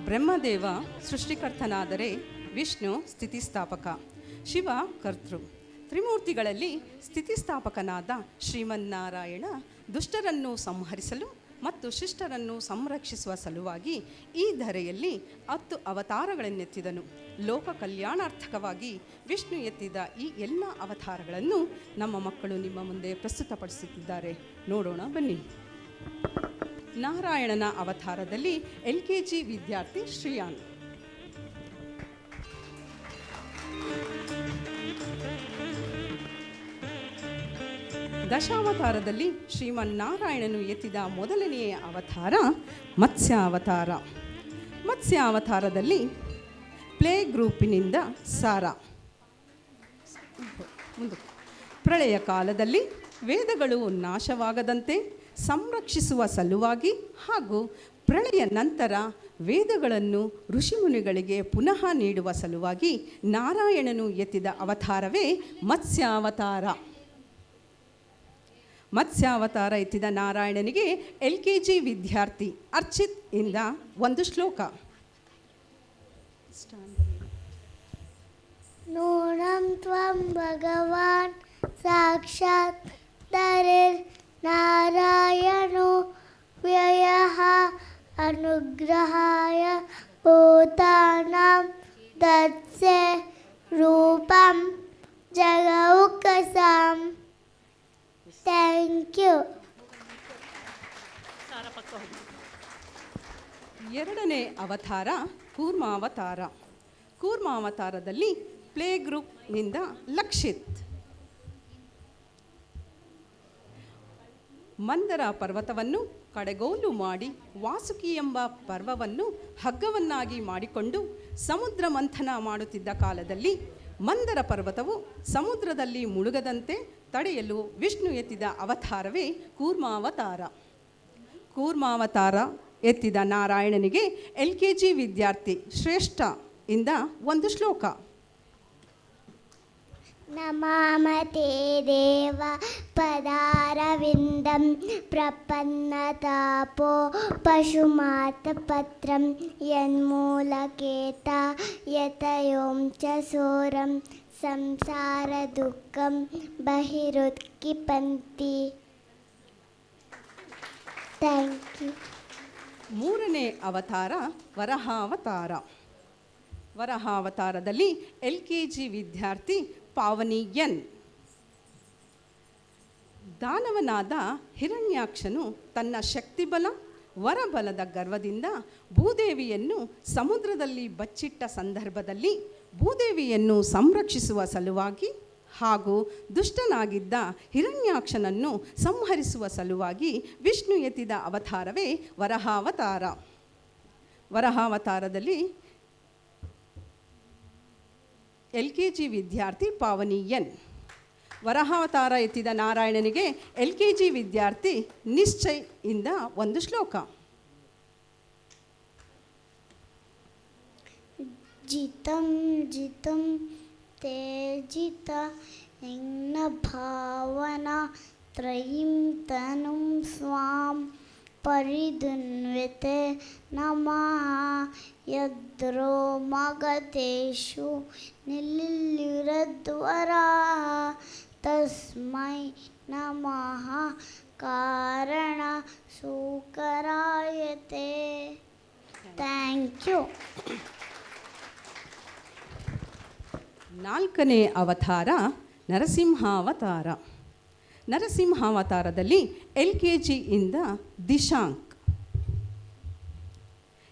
ಬ್ರಹ್ಮದೇವ ಸೃಷ್ಟಿಕರ್ತನಾದರೆ ವಿಷ್ಣು ಸ್ಥಿತಿಸ್ಥಾಪಕ, ಶಿವ ಕರ್ತೃ. ತ್ರಿಮೂರ್ತಿಗಳಲ್ಲಿ ಸ್ಥಿತಿಸ್ಥಾಪಕನಾದ ಶ್ರೀಮನ್ನಾರಾಯಣ ದುಷ್ಟರನ್ನು ಸಂಹರಿಸಲು ಮತ್ತು ಶಿಷ್ಟರನ್ನು ಸಂರಕ್ಷಿಸುವ ಸಲುವಾಗಿ ಈ ಧರೆಯಲ್ಲಿ 10 ಅವತಾರಗಳನ್ನೆತ್ತಿದನು. ಲೋಕ ಕಲ್ಯಾಣಾರ್ಥಕವಾಗಿ ವಿಷ್ಣು ಎತ್ತಿದ ಈ ಎಲ್ಲ ಅವತಾರಗಳನ್ನು ನಮ್ಮ ಮಕ್ಕಳು ನಿಮ್ಮ ಮುಂದೆ ಪ್ರಸ್ತುತಪಡಿಸುತ್ತಿದ್ದಾರೆ. ನೋಡೋಣ ಬನ್ನಿ. ನಾರಾಯಣನ ಅವತಾರದಲ್ಲಿ LKG ವಿದ್ಯಾರ್ಥಿ ಶ್ರೀಯಾನ್, ದಶಾವತಾರದಲ್ಲಿ ಶ್ರೀಮನ್ನಾರಾಯಣನು ಎತ್ತಿದ ಮೊದಲನೆಯ ಅವತಾರ ಮತ್ಸ್ಯಾವತಾರ. ಮತ್ಸ್ಯಾವತಾರದಲ್ಲಿ ಪ್ಲೇ ಗ್ರೂಪಿನಿಂದ ಸಾರಾ. ಪ್ರಳಯ ಕಾಲದಲ್ಲಿ ವೇದಗಳು ನಾಶವಾಗದಂತೆ ಸಂರಕ್ಷಿಸುವ ಸಲುವಾಗಿ ಹಾಗೂ ಪ್ರಳಯ ನಂತರ ವೇದಗಳನ್ನು ಋಷಿಮುನಿಗಳಿಗೆ ಪುನಃ ನೀಡುವ ಸಲುವಾಗಿ ನಾರಾಯಣನು ಎತ್ತಿದ ಅವತಾರವೇ ಮತ್ಸ್ಯಾವತಾರ. ಮತ್ಸ್ಯಾವತಾರ ಎತ್ತಿದ ನಾರಾಯಣನಿಗೆ LKG ವಿದ್ಯಾರ್ಥಿ ಅರ್ಚಿತ್ ಇಂದ ಒಂದು ಶ್ಲೋಕ. ನೂನಂ ತ್ವಂ ಭಗವಾನ್ ಸಾಕ್ಷಾತ್ ತರಿರ್ ನಾರಾಯಣೋ ವ್ಯಯಃ ಅನುಗ್ರಹಾಯ ಭೂತಾನಾಂ ದತ್ಸೆ ರೂಪಂ ಜಗೌಕಸಾಂ. Thank you. ಎರಡನೇ ಅವತಾರ ಕೂರ್ಮಾವತಾರ. ಕೂರ್ಮಾವತಾರದಲ್ಲಿ ಪ್ಲೇ ಗ್ರೂಪ್ನಿಂದ ಲಕ್ಷಿತ್. ಮಂದರ ಪರ್ವತವನ್ನು ಕಡೆಗೋಲು ಮಾಡಿ ವಾಸುಕಿ ಎಂಬ ಪರ್ವವನ್ನು ಹಗ್ಗವನ್ನಾಗಿ ಮಾಡಿಕೊಂಡು ಸಮುದ್ರ ಮಂಥನ ಮಾಡುತ್ತಿದ್ದ ಕಾಲದಲ್ಲಿ ಮಂದರ ಪರ್ವತವು ಸಮುದ್ರದಲ್ಲಿ ಮುಳುಗದಂತೆ ತಡೆಯಲು ವಿಷ್ಣು ಎತ್ತಿದ ಅವತಾರವೇ ಕೂರ್ಮಾವತಾರ. ಕೂರ್ಮಾವತಾರ ಎತ್ತಿದ ನಾರಾಯಣನಿಗೆ LKG ವಿದ್ಯಾರ್ಥಿ ಶ್ರೇಷ್ಠ ಇಂದ ಒಂದು ಶ್ಲೋಕ. ನಮಾಮತೆ ದೇವ ಪದಾರವಿಂದಂ ಪ್ರಪನ್ನತಾಪೋ ಪಶುಮಾತಪತ್ರಂ ಯನ್ಮೂಲಕೇತ ಯತಯೋಂ ಚ ಸೋರಂ ಸಂಸಾರ ದುಃಖಂ ಬಹಿರುತ್ಕಿಪಂತಿ. Thank you. ಮೂರನೇ ಅವತಾರ ವರಹಾವತಾರ. ವರಹಾವತಾರದಲ್ಲಿ LKG ವಿದ್ಯಾರ್ಥಿ ಪಾವನಿ ಎನ್. ದಾನವನಾದ ಹಿರಣ್ಯಾಕ್ಷನು ತನ್ನ ಶಕ್ತಿಬಲ ವರಬಲದ ಗರ್ವದಿಂದ ಭೂದೇವಿಯನ್ನು ಸಮುದ್ರದಲ್ಲಿ ಬಚ್ಚಿಟ್ಟ ಸಂದರ್ಭದಲ್ಲಿ ಭೂದೇವಿಯನ್ನು ಸಂರಕ್ಷಿಸುವ ಸಲುವಾಗಿ ಹಾಗೂ ದುಷ್ಟನಾಗಿದ್ದ ಹಿರಣ್ಯಾಕ್ಷನನ್ನು ಸಂಹರಿಸುವ ಸಲುವಾಗಿ ವಿಷ್ಣು ಎತ್ತಿದ ಅವತಾರವೇ ವರಹಾವತಾರ. ವರಹಾವತಾರದಲ್ಲಿ LKG ವಿದ್ಯಾರ್ಥಿ ಪಾವನಿ ಎನ್. ವರಹಾವತಾರ ಎತ್ತಿದ ನಾರಾಯಣನಿಗೆ LKG ವಿದ್ಯಾರ್ಥಿ ನಿಶ್ಚಯ್ ಇಂದ ಒಂದು ಶ್ಲೋಕ. ಜಿತಂ ಜಿತಂ ತೇಜಿತ ಯಜ್ಞ ಭಾವನಾ ತ್ರಯೀಂ ತನುಂ ಸ್ವಾಂ ಪರಿದುನ್ವಿತೆ ನಮಃ ಯದ್ರೋ ಮಗತೇಷು ನಿಲ್ಲಿರದ್ವರಾಃ ತಸ್ಮೈ ನಮಃ ಕಾರಣ ಸೂಕರಾಯತೆ. Thank you. ನಾಲ್ಕನೇ ಅವತಾರ ನರಸಿಂಹಾವತಾರ. ನರಸಿಂಹಾವತಾರದಲ್ಲಿ LKG ಇಂದ ದಿಶಾಂಕ್.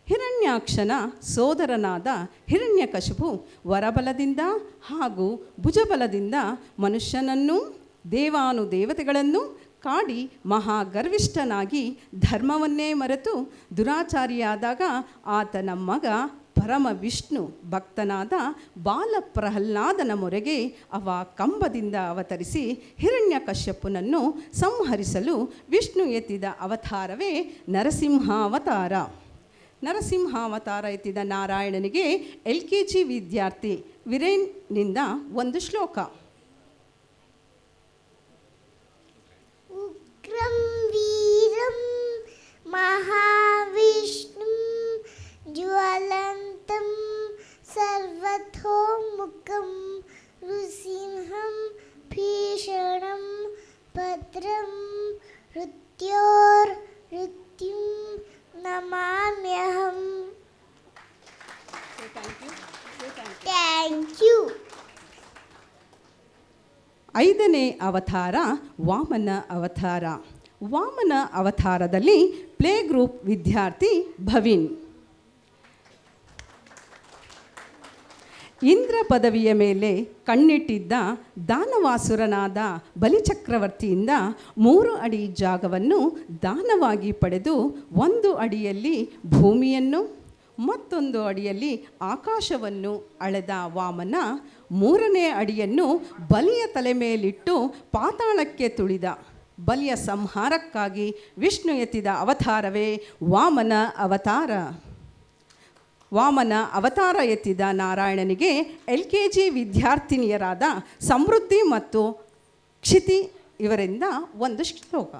ಹಿರಣ್ಯಾಕ್ಷನ ಸೋದರನಾದ ಹಿರಣ್ಯಕಶಿಪು ವರಬಲದಿಂದ ಹಾಗೂ ಭುಜಬಲದಿಂದ ಮನುಷ್ಯನನ್ನೂ ದೇವಾನುದೇವತೆಗಳನ್ನು ಕಾಡಿ ಮಹಾಗರ್ವಿಷ್ಠನಾಗಿ ಧರ್ಮವನ್ನೇ ಮರೆತು ದುರಾಚಾರಿಯಾದಾಗ ಆತನ ಮಗ ಪರಮ ವಿಷ್ಣು ಭಕ್ತನಾದ ಬಾಲಪ್ರಹ್ಲಾದನ ಮೊರೆಗೆ ಅವ ಕಂಬದಿಂದ ಅವತರಿಸಿ ಹಿರಣ್ಯಕಶ್ಯಪನನ್ನು ಸಂಹರಿಸಲು ವಿಷ್ಣು ಎತ್ತಿದ ಅವತಾರವೇ ನರಸಿಂಹಾವತಾರ. ನರಸಿಂಹಾವತಾರ ಎತ್ತಿದ ನಾರಾಯಣನಿಗೆ LKG ವಿದ್ಯಾರ್ಥಿ ವಿರೇನ್ನಿಂದ ಒಂದು ಶ್ಲೋಕ. ಉಗ್ರಂ ವೀರಂ ಮಹಾವಿಷ್ಣು ಜ್ವಲ ನಮಾಮ್ಯಹಂ. Thank you. 5ನೇ ಅವತಾರ ವಾಮನ ಅವತಾರ. ವಾಮನ ಅವತಾರದಲ್ಲಿ ಪ್ಲೇ ಗ್ರೂಪ್ ವಿದ್ಯಾರ್ಥಿ ಭವಿನ್. ಇಂದ್ರ ಪದವಿಯ ಮೇಲೆ ಕಣ್ಣಿಟ್ಟಿದ್ದ ದಾನವಾಸುರನಾದ ಬಲಿಚಕ್ರವರ್ತಿಯಿಂದ 3 ಅಡಿ ಜಾಗವನ್ನು ದಾನವಾಗಿ ಪಡೆದು 1 ಅಡಿಯಲ್ಲಿ ಭೂಮಿಯನ್ನು ಮತ್ತೊಂದು ಅಡಿಯಲ್ಲಿ ಆಕಾಶವನ್ನು ಅಳೆದ ವಾಮನ 3ನೇ ಅಡಿಯನ್ನು ಬಲಿಯ ತಲೆ ಮೇಲಿಟ್ಟು ಪಾತಾಳಕ್ಕೆ ತುಳಿದ. ಬಲಿಯ ಸಂಹಾರಕ್ಕಾಗಿ ವಿಷ್ಣು ಎತ್ತಿದ ಅವತಾರವೇ ವಾಮನ ಅವತಾರ. ವಾಮನ ಅವತಾರ ಎತ್ತಿದ ನಾರಾಯಣನಿಗೆ LKG ವಿದ್ಯಾರ್ಥಿನಿಯರಾದ ಸಮೃದ್ಧಿ ಮತ್ತು ಕ್ಷಿತಿ ಇವರಿಂದ ಒಂದು ಶ್ಲೋಕ.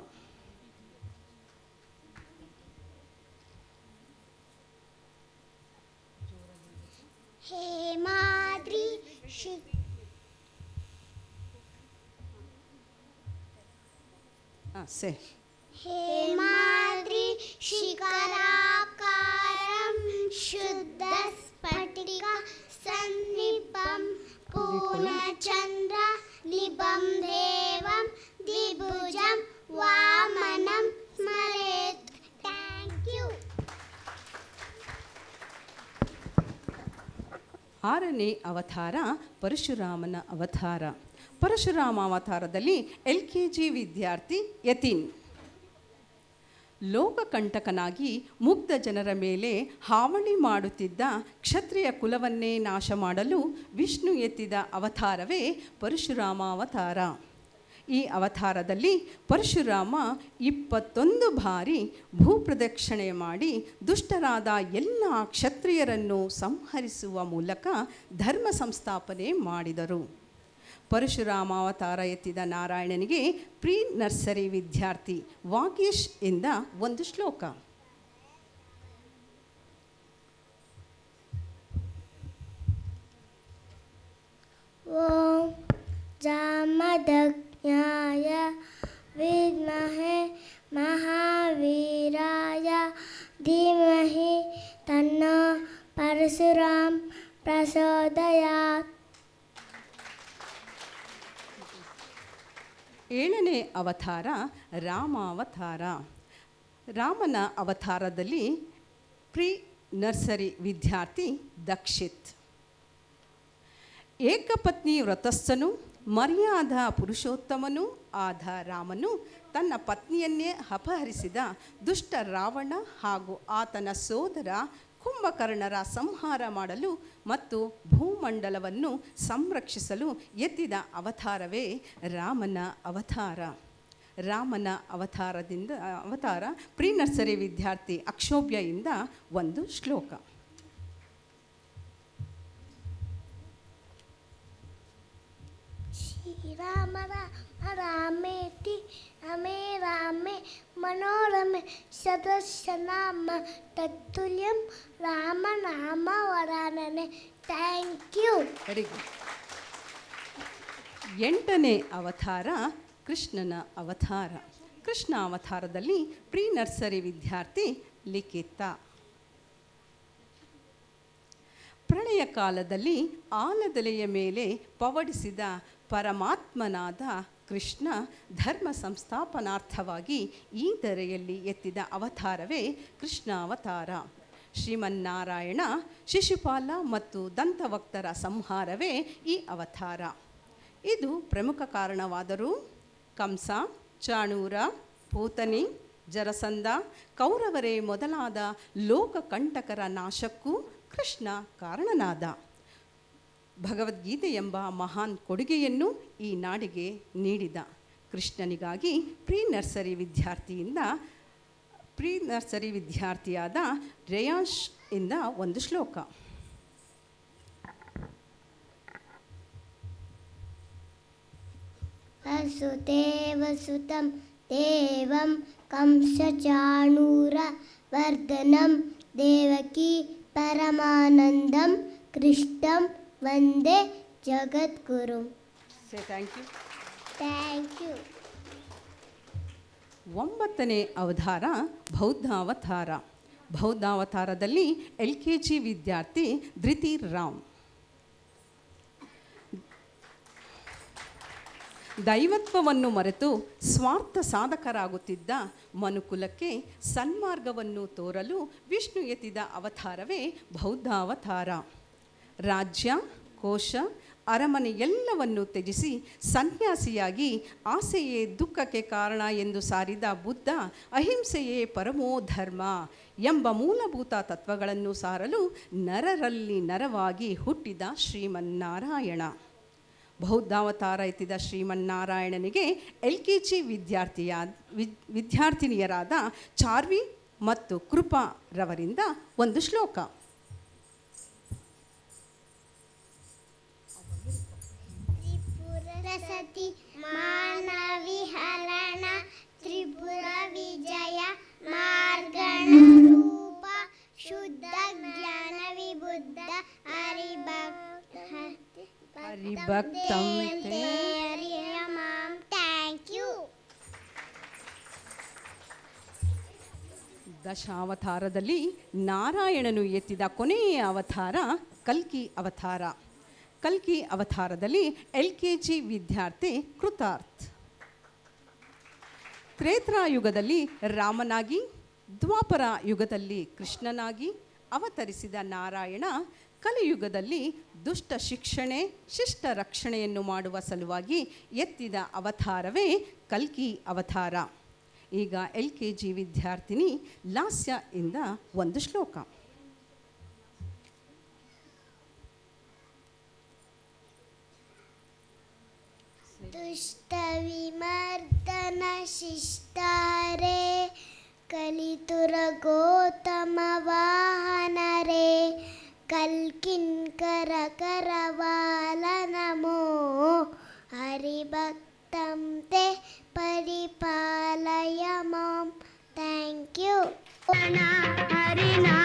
ಹೇಮಾದ್ರಿ ಹೇಮಾದ್ರಿ ಶಿಖರಾಕಾರಂ ಶುದ್ಧ ಸ್ಫಟಿಕ ಸನ್ನಿಪಂ ಪೂರ್ಣಚಂದ್ರ ನಿಭಂ ದೇವಂ ದ್ವಿಭುಜಂ ವಾಮನಂ ಸ್ಮರೇತ್. Thank you. 6ನೇ ಅವತಾರ ಪರಶುರಾಮನ ಅವತಾರ. ಪರಶುರಾಮ ಅವತಾರದಲ್ಲಿ LKG ವಿದ್ಯಾರ್ಥಿ ಯತಿನ್. ಲೋಕಕಂಟಕನಾಗಿ ಮುಗ್ಧ ಜನರ ಮೇಲೆ ಹಾವಳಿ ಮಾಡುತ್ತಿದ್ದ ಕ್ಷತ್ರಿಯ ಕುಲವನ್ನೇ ನಾಶ ಮಾಡಲು ವಿಷ್ಣು ಎತ್ತಿದ ಅವತಾರವೇ ಪರಶುರಾಮ ಅವತಾರ. ಈ ಅವತಾರದಲ್ಲಿ ಪರಶುರಾಮ 21 ಬಾರಿ ಭೂಪ್ರದಕ್ಷಿಣೆ ಮಾಡಿ ದುಷ್ಟರಾದ ಎಲ್ಲ ಕ್ಷತ್ರಿಯರನ್ನು ಸಂಹರಿಸುವ ಮೂಲಕ ಧರ್ಮ ಸಂಸ್ಥಾಪನೆ ಮಾಡಿದರು. ಪರಶುರಾಮ ಅವತಾರ ಎತ್ತಿದ ನಾರಾಯಣನಿಗೆ ಪ್ರೀ ನರ್ಸರಿ ವಿದ್ಯಾರ್ಥಿ ವಾಗೀಶ್ ಇಂದ ಒಂದು ಶ್ಲೋಕ. ಓಂ ಜಾಮದಗ್ನ್ಯಾಯ ವಿದ್ಮಹೇ ಮಹಾವೀರಾಯ ಧೀಮಹಿ ತನ್ನೋ ಪರಶುರಾಮ್ ಪ್ರಚೋದಯಾತ್. 7ನೇ ಅವತಾರ ರಾಮಾವತಾರ. ರಾಮನ ಅವತಾರದಲ್ಲಿ ಪ್ರೀ ನರ್ಸರಿ ವಿದ್ಯಾರ್ಥಿ ದಕ್ಷಿತ್. ಏಕಪತ್ನಿ ವ್ರತಸ್ಥನು ಮರ್ಯಾದ ಪುರುಷೋತ್ತಮನೂ ಆದ ರಾಮನು ತನ್ನ ಪತ್ನಿಯನ್ನೇ ಅಪಹರಿಸಿದ ದುಷ್ಟ ರಾವಣ ಹಾಗೂ ಆತನ ಸೋದರ ಕುಂಭಕರ್ಣರ ಸಂಹಾರ ಮಾಡಲು ಮತ್ತು ಭೂಮಂಡಲವನ್ನು ಸಂರಕ್ಷಿಸಲು ಎತ್ತಿದ ಅವತಾರವೇ ರಾಮನ ಅವತಾರ. ರಾಮನ ಅವತಾರ ಪ್ರೀ ನರ್ಸರಿ ವಿದ್ಯಾರ್ಥಿ ಅಕ್ಷೋಭ್ಯ ಇಂದ ಒಂದು ಶ್ಲೋಕ. ಶ್ರೀರಾಮ ರಾಮೇತಿ ರಮೇ ರಾಮೇ ಮನೋರಮೆ ಸದಸ್ಯನಾಮ ತತ್ತುಲ್ಯಂ ರಾಮ ನಾಮ ವರಾನನೆ. Thank you. Very good. 8ನೇ ಅವತಾರ ಕೃಷ್ಣನ ಅವತಾರ. ಕೃಷ್ಣ ಅವತಾರದಲ್ಲಿ ಪ್ರೀ ನರ್ಸರಿ ವಿದ್ಯಾರ್ಥಿ ಲಿಖಿತ. ಪ್ರಳಯ ಕಾಲದಲ್ಲಿ ಆಲದೆಲೆಯ ಮೇಲೆ ಪವಡಿಸಿದ ಪರಮಾತ್ಮನಾದ ಕೃಷ್ಣ ಧರ್ಮ ಸಂಸ್ಥಾಪನಾರ್ಥವಾಗಿ ಈ ಧರೆಯಲ್ಲಿ ಎತ್ತಿದ ಅವತಾರವೇ ಕೃಷ್ಣ ಅವತಾರ. ಶ್ರೀಮನ್ನಾರಾಯಣ ಶಿಶುಪಾಲ ಮತ್ತು ದಂತವಕ್ತರ ಸಂಹಾರವೇ ಈ ಅವತಾರ. ಇದು ಪ್ರಮುಖ ಕಾರಣವಾದರೂ ಕಂಸ, ಚಾಣೂರ, ಪೂತನಿ, ಜರಸಂಧ, ಕೌರವರೇ ಮೊದಲಾದ ಲೋಕಕಂಟಕರ ನಾಶಕ್ಕೂ ಕೃಷ್ಣ ಕಾರಣನಾದ. ಭಗವದ್ಗೀತೆ ಎಂಬ ಮಹಾನ್ ಕೊಡುಗೆಯನ್ನು ಈ ನಾಡಿಗೆ ನೀಡಿದ. ಕೃಷ್ಣನಿಗಾಗಿ ಪ್ರೀ ನರ್ಸರಿ ವಿದ್ಯಾರ್ಥಿಯಾದ ರೇಯಾಂಶ್ ಇಂದ ಒಂದು ಶ್ಲೋಕ. ವಸುದೇವಸುತಂ ದೇವಂ ಕಂಸಚಾಣೂರ ವರ್ಧನಂ ದೇವಕಿ ಪರಮಾನಂದಂ ಕೃಷ್ಣಂ ವಂದೇ ಜಗದ್ಗುರು. Thank you. Thank you. 9ನೇ ಅವತಾರ ಬೌದ್ಧ ಅವತಾರ. ಬೌದ್ಧಾವತಾರದಲ್ಲಿ LKG ವಿದ್ಯಾರ್ಥಿ ಧೃತಿ ರಾಮ್. ದೈವತ್ವವನ್ನು ಮರೆತು ಸ್ವಾರ್ಥ ಸಾಧಕರಾಗುತ್ತಿದ್ದ ಮನುಕುಲಕ್ಕೆ ಸನ್ಮಾರ್ಗವನ್ನು ತೋರಲು ವಿಷ್ಣು ಎತ್ತಿದ ಅವತಾರವೇ ಬೌದ್ಧಾವತಾರ. ರಾಜ್ಯ, ಕೋಶ, ಅರಮನೆ ಎಲ್ಲವನ್ನು ತ್ಯಜಿಸಿ ಸನ್ಯಾಸಿಯಾಗಿ ಆಸೆಯೇ ದುಃಖಕ್ಕೆ ಕಾರಣ ಎಂದು ಸಾರಿದ ಬುದ್ಧ ಅಹಿಂಸೆಯೇ ಪರಮೋ ಧರ್ಮ ಎಂಬ ಮೂಲಭೂತ ತತ್ವಗಳನ್ನು ಸಾರಲು ನರರಲ್ಲಿ ನರವಾಗಿ ಹುಟ್ಟಿದ ಶ್ರೀಮನ್ನಾರಾಯಣ. ಬೌದ್ಧಾವತಾರ ಎತ್ತಿದ ಶ್ರೀಮನ್ನಾರಾಯಣನಿಗೆ LKG ವಿದ್ಯಾರ್ಥಿನಿಯರಾದ ಚಾರ್ವಿ ಮತ್ತು ಕೃಪಾ ರವರಿಂದ ಒಂದು ಶ್ಲೋಕ. ಸತಿ ಮಾನವಿಹರಣ ತ್ರಿಪುರ ವಿಜಯ ಮಾರ್ಗಣ ರೂಪ ಶುದ್ಧ ಜ್ಞಾನ ವಿಬುದ್ಧ ಹರಿಭಕ್ತಂ ಥ್ಯಾಂಕ್ ಯು. ದಶಾವತಾರದಲ್ಲಿ ನಾರಾಯಣನು ಎತ್ತಿದ ಕೊನೆಯ ಅವತಾರ ಕಲ್ಕಿ ಅವತಾರ. ಕಲ್ಕಿ ಅವತಾರದಲ್ಲಿ LKG ವಿದ್ಯಾರ್ಥಿ ಕೃತಾರ್ಥ್. ತ್ರೇತಾಯುಗದಲ್ಲಿ ರಾಮನಾಗಿ, ದ್ವಾಪರ ಯುಗದಲ್ಲಿ ಕೃಷ್ಣನಾಗಿ ಅವತರಿಸಿದ ನಾರಾಯಣ ಕಲಿಯುಗದಲ್ಲಿ ದುಷ್ಟ ಶಿಕ್ಷಣೆ, ಶಿಷ್ಟ ರಕ್ಷಣೆಯನ್ನು ಮಾಡುವ ಸಲುವಾಗಿ ಎತ್ತಿದ ಅವತಾರವೇ ಕಲ್ಕಿ ಅವತಾರ. ಈಗ LKG ವಿದ್ಯಾರ್ಥಿನಿ ಲಾಸ್ಯ ಇಂದ ಒಂದು ಶ್ಲೋಕ. ದುಷ್ಟ ವಿಮರ್ದನ ಶಿಷ್ಟಾರೆ ಕಲಿತುರ ಗೌತಮ ವಾಹನರೇ ಕಲ್ಕಿನ್ಕರ ಕರವಾಲ ನಮೋ ಹರಿಭಕ್ತಂ ತೇ ಪರಿಪಾಲಯ ಮಾಂ. Thank you. ಹರಿನಾ